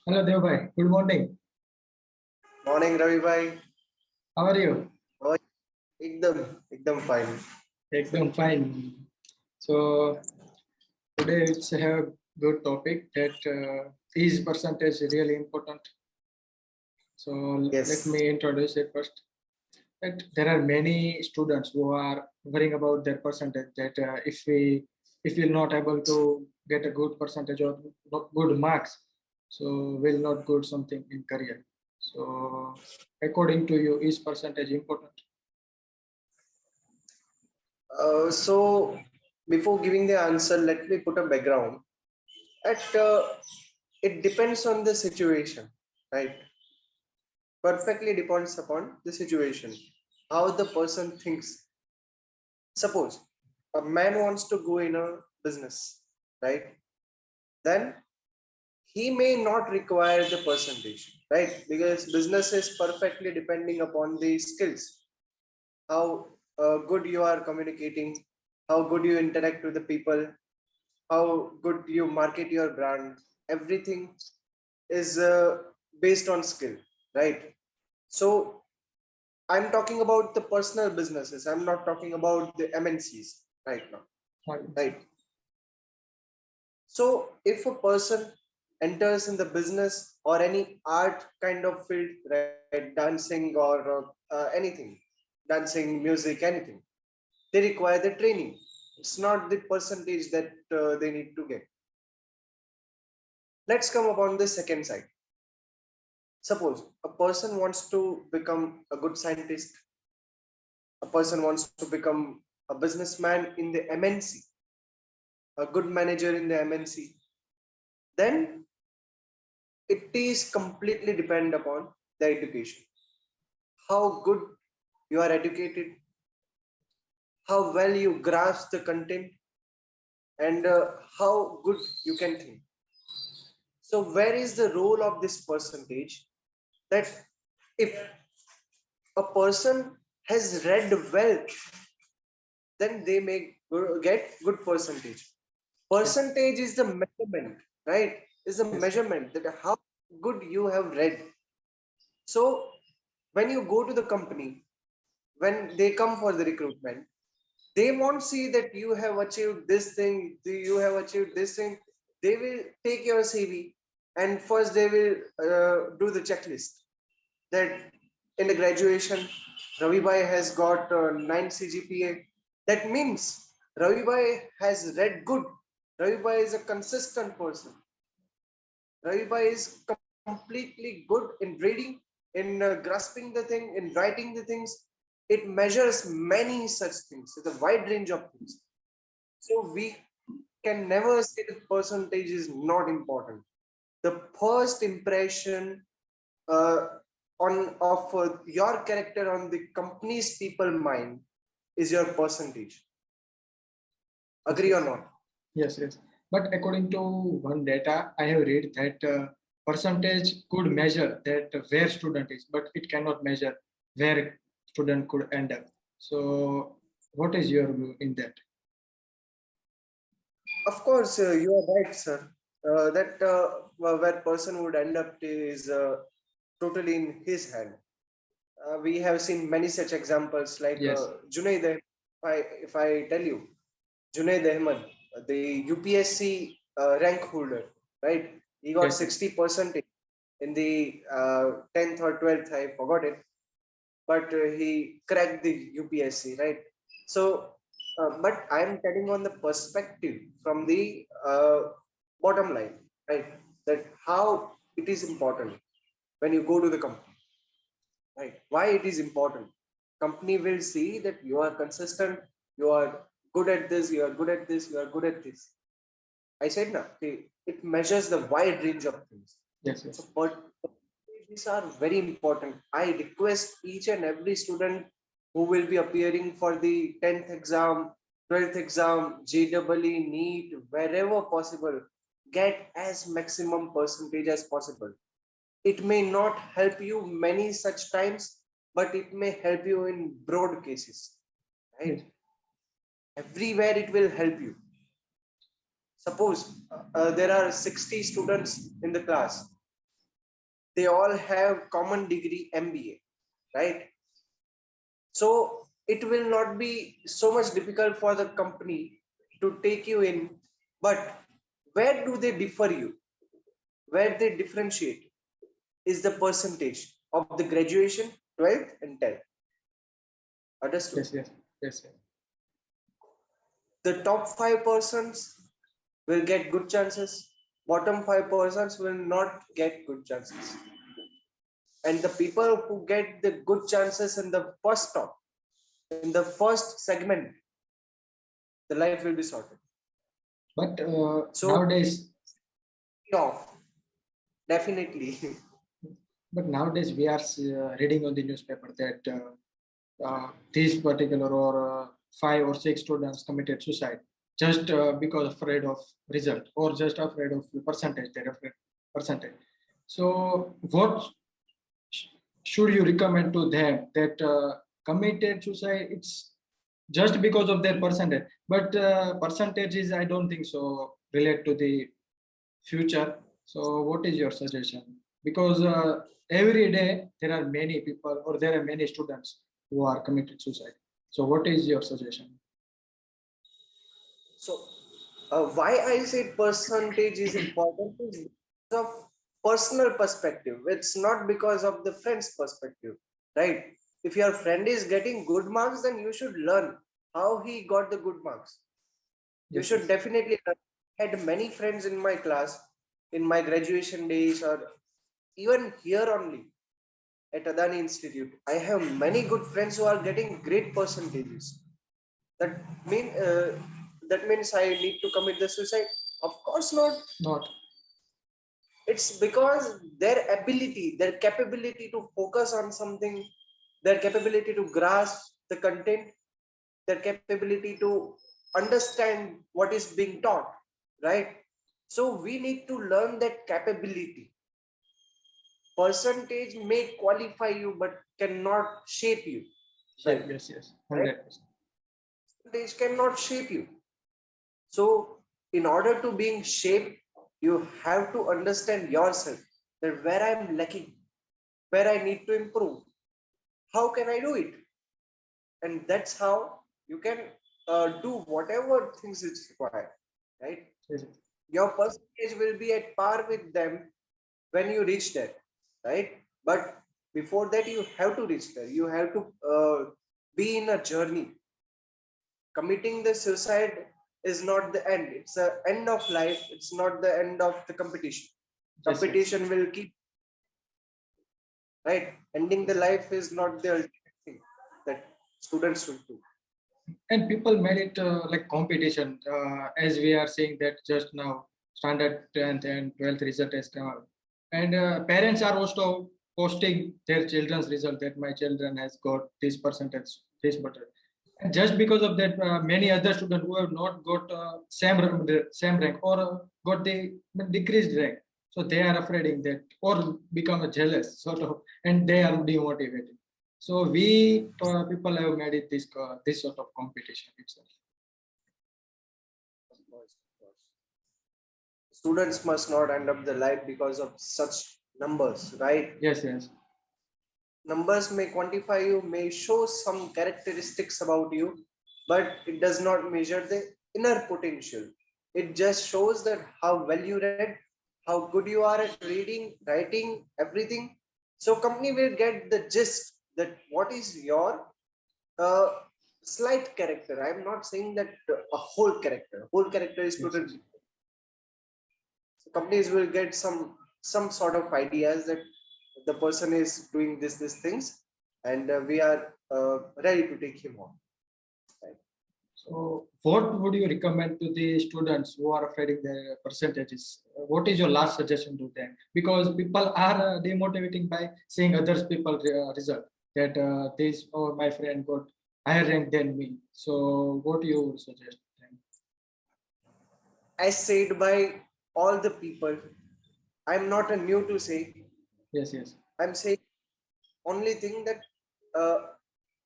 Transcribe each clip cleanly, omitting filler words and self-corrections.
Hello, Devbhai. Good morning. Morning Ravi भाई। How are you? और एकदम एकदम fine. Ekdam fine. So today it's a good topic that is percentage really important. So let yes. me introduce it first. That there are many students who are worrying about their percentage. That if we're not able to get a good percentage or good marks, so we'll not good something in career. So according to you, is percentage important? So before giving the answer, let me put a background. At it depends on the situation, right? Perfectly depends upon the situation, how the person thinks. Suppose a man wants to go in a business, right? Then he may not require the percentage, right? Because business is perfectly depending upon the skills, how good you are communicating, how good you interact with the people, how good you market your brand. Everything is based on skill, right? So I'm talking about the personal businesses. I'm not talking about the MNCs right now, right? So if a person enters in the business or any art kind of field, right, dancing or anything, dancing, music, anything, they require the training. It's not the percentage that they need to get. Let's come upon the second side. Suppose a person wants to become a good scientist, a person wants to become a businessman in the MNC, a good manager in the MNC, then it is completely depend upon the education. How good you are educated, how well you grasp the content, and how good you can think. So where is the role of this percentage? That if a person has read well, then they may get good percentage. Yes. Percentage is the measurement, right? Is the Yes. measurement that how good you have read. So when you go to the company, when they come for the recruitment, they won't see that you have achieved this thing, you have achieved this thing. They will take your CV and first they will do the checklist that in the graduation, Ravi Bhai has got 9 CGPA. That means Ravi Bhai has read good. Ravi Bhai is a consistent person. Ravi Bhai is completely good in reading, in grasping the thing, in writing the things. It measures many such things. It's a wide range of things. So we can never say that percentage is not important. The first impression uh, on of your character on the company's people mind is your percentage. Yes. Agree or Yes. not? Yes, yes. But according to one data, I have read that percentage could measure that where student is, but it cannot measure where student could end up. So, what is your view in that? Of course, you are right, sir. That where person would end up is totally in his hand. We have seen many such examples, like Yes, Junaid. If I tell you, Junaid Ahmed, the UPSC rank holder, right? He got yes, yes. 60% in the 10th or 12th. I forgot it, but he cracked the UPSC, right? So, but I'm telling on the perspective from the bottom line, right? That how it is important when you go to the company, right? Why it is important? Company will see that you are consistent, you are good at this, you are good at this, you are good at this. I said now, it measures the wide range of things. Yes, So, yes. but these are very important. I request each and every student who will be appearing for the 10th exam, 12th exam, JEE, NEET, wherever possible, get as maximum percentage as possible. It may not help you many such times, but it may help you in broad cases, Yes. right? Everywhere it will help you. Suppose there are 60 students in the class. they all have common degree MBA, right? So it will not be so much difficult for the company to take you in, but where do they differ you? Where they differentiate is the percentage of the graduation, 12th and 10th. Understood? Yes, yes, yes, yes. The top 5% will get good chances, bottom 5% will not get good chances. And the people who get the good chances in the first top, in the first segment, the life will be sorted. But So, nowadays, off, definitely. but nowadays we are reading on the newspaper that these particular or 5 or 6 students committed suicide just because afraid of result or just afraid of the percentage. They're afraid percentage. So what should you recommend to them that committed suicide? It's just because of their percentage, but percentage is, I don't think so, relate to the future. So what is your suggestion? Because every day there are many people or there are many students who are committed suicide. So what is your suggestion? So, why I say percentage is important is because of personal perspective. It's not because of the friend's perspective, right? If your friend is getting good marks, then you should learn how he got the good marks. You Yes, should yes. definitely learn. I had many friends in my class, in my graduation days, or even here only at Adani Institute. I have many good friends who are getting great percentages. That mean that means I need to commit the suicide? Of course not. Not. It's because their ability, their capability to focus on something, their capability to grasp the content, their capability to understand what is being taught, right? So we need to learn that capability. Percentage may qualify you, but cannot shape you. Yes, Well, yes, yes. right? 100%. Percentage cannot shape you. So, in order to being shaped, you have to understand yourself that where I'm lacking, where I need to improve, how can I do it? And that's how you can do whatever things is required, right? Yes, yes. Your percentage will be at par with them when you reach there, right? But before that, you have to reach there. You have to be in a journey. Committing the suicide is not the end, it's the end of life, it's not the end of the competition. Yes, yes. Competition will keep, right? Ending the Yes. life is not the ultimate thing that students should do. And people made it like competition, as we are saying that just now standard 10th and 12th result has come out. And parents are also posting their children's result that my children has got this percentage, this percentage. And just because of that, many other students who have not got same rank or got the decreased rank, so they are afraid in that or become jealous sort of, and they are demotivated. So we people have made it this sort of competition itself. Of course, of course. Students must not end up the life because of such numbers, right? Yes, yes, Numbers may quantify you, may show some characteristics about you, but it does not measure the inner potential. It just shows that how well you read, how good you are at reading, writing, everything. So company will get the gist that what is your uh, slight character. I'm not saying that a whole character. Whole character is yes, totally. yes. So companies will get some sort of ideas that the person is doing this things, and we are ready to take him on. Right? So what would you recommend to the students who are afraid of their percentages? What is your last suggestion to them? Because people are demotivating by seeing others people result that this or my friend got higher rank than me. So what do you suggest them? As said by all the people, I'm not a new to say. Yes, yes, I'm saying only thing that uh,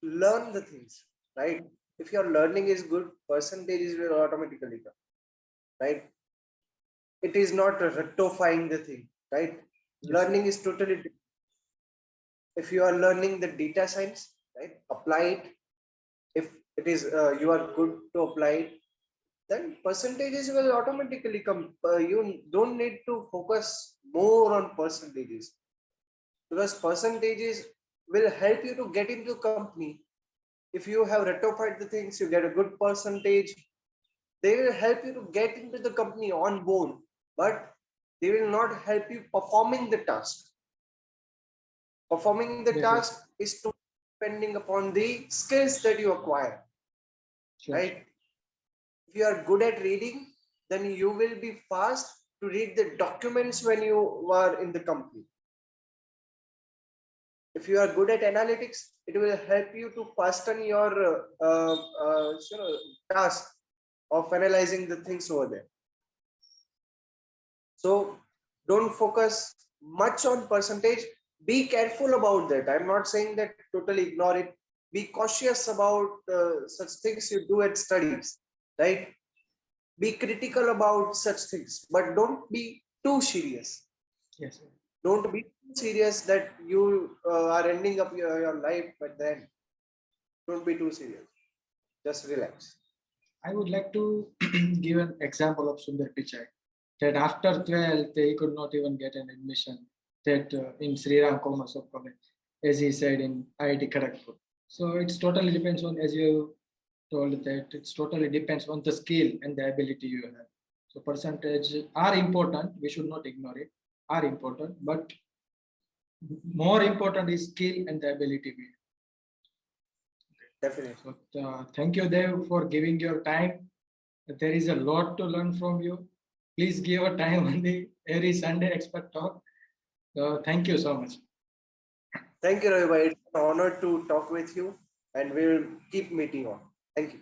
learn the things, right? If your learning is good, percentages will automatically come, right? It is not rectifying the thing, right? Yes. Learning is totally different. If you are learning the data science, right, apply it. If it is you are good to apply it, then percentages will automatically come. You don't need to focus more on percentages, because percentages will help you to get into company. If you have rectified the things, you get a good percentage. They will help you to get into the company on board, but they will not help you performing the task. Performing the Yes, yes. task is totally depending upon the skills that you acquire, Sure. right? If you are good at reading, then you will be fast to read the documents when you are in the company. If you are good at analytics, it will help you to fasten your task of analyzing the things over there. So don't focus much on percentage. Be careful about that. I'm not saying that totally ignore it. Be cautious about such things you do at studies, right? Be critical about such things, but don't be too serious. Yes. Don't be too serious that you are ending up your life, but then don't be too serious. Just relax. I would like to give an example of Sundar Pichai, that after 12th, he could not even get an admission that in Sri Ram Commerce College, as he said in IIT Kharagpur. So it's totally depends on, as you told, that it's totally depends on the skill and the ability you have. So percentage are important. We should not ignore it. Are important, but more important is skill and the ability we have. Definitely. So thank you, Dev, for giving your time. There is a lot to learn from you. Please give a time on the every Sunday expert talk. So thank you so much. Thank you, Ravi. It's an honor to talk with you, and we will keep meeting on. Thank you.